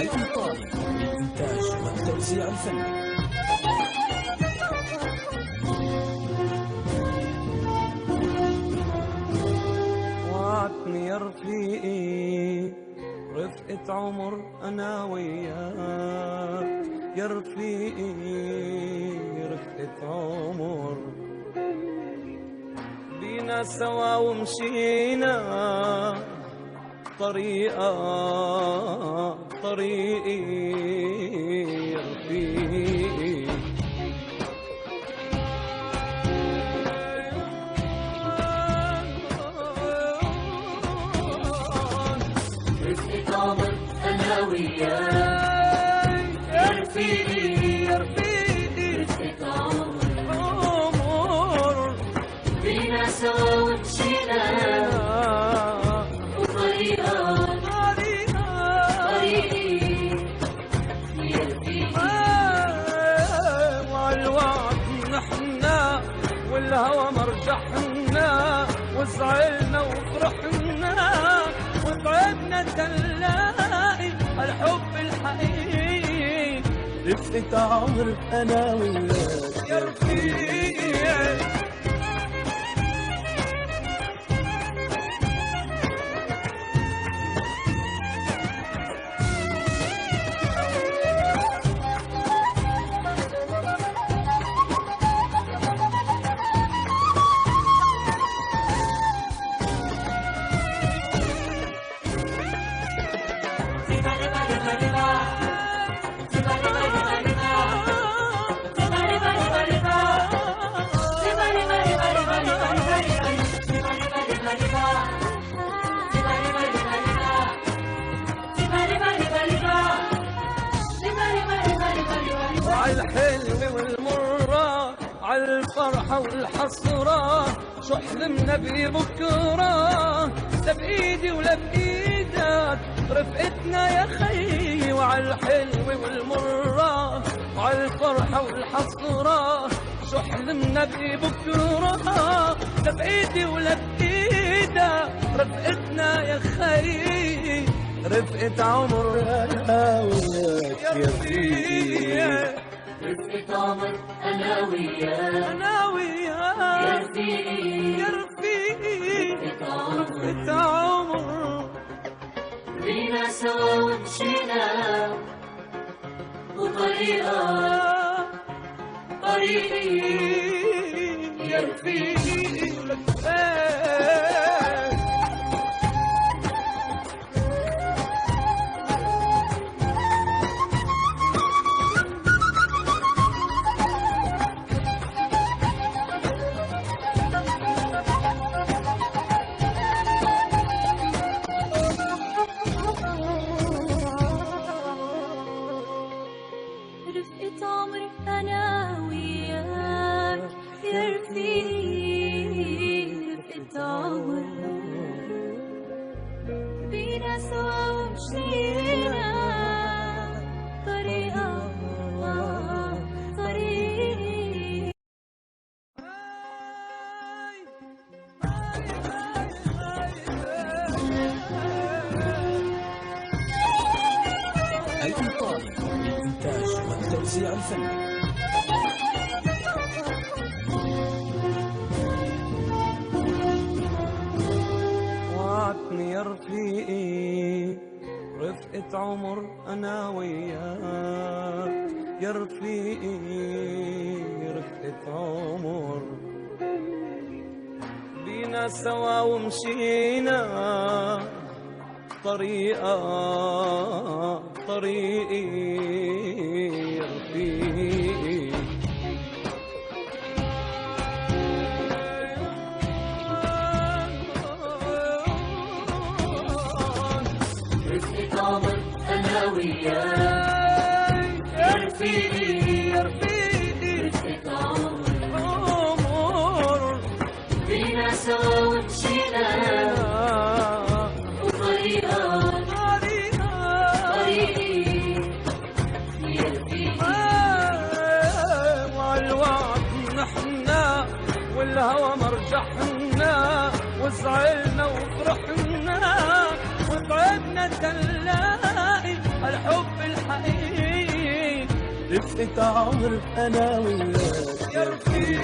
الإنطالي للإنتاج والتوزيع الفني. وعدني يا رفيقي رفقة عمر أنا وياك، يا رفيقي رفقة عمر بينا سوا ومشينا طريقي يا رفيقي. رفقة عمر أنا وياك، يا رفيقي رفقة عمر بينا سوا ومشينا والهوى مرجحنا وزعلنا وفرحنا وتعبنا تلاقي الحب الحقيقي. رفقة عمر أنا وياك يا رفيقي. الحلوة والمرة عالفرحة والحسرة شو حلمنا ببكرة، لا بإيدي ولا بإيدك رفقتنا يا خي. وعالحلوة والمرة عالفرحة والحسرة شو حلمنا ببكرة، لا بإيدي ولا بإيدك رفقتنا يا خي. رفقة عمر أنا وياك يا رفيقي. رفقة عمر أنا وياك، يا رفيقي رفقة عمر بينا سوا ومشينا طريقي يا رفيقي. رفقة عمري أنا وياك، يا رفيقي رفقة عمر بينا سوا ومشينا طريقي. الإنطالي للإنتاج والتوزيع الفني. وعدني يا رفيقي رفقة عمر أنا وياك، يا رفيقي رفقة عمر بينا سوا ومشينا طريقي يا رفيقي. رفقة عمر أنا وياك، يا رفيقي رفقة عمر بينا سوا ومشينا والهوى مرجحنا وزعلنا وفرحنا وطعبنا تلاقي الحب الحقيقي رفقة عمر أنا وياك يا رفيقي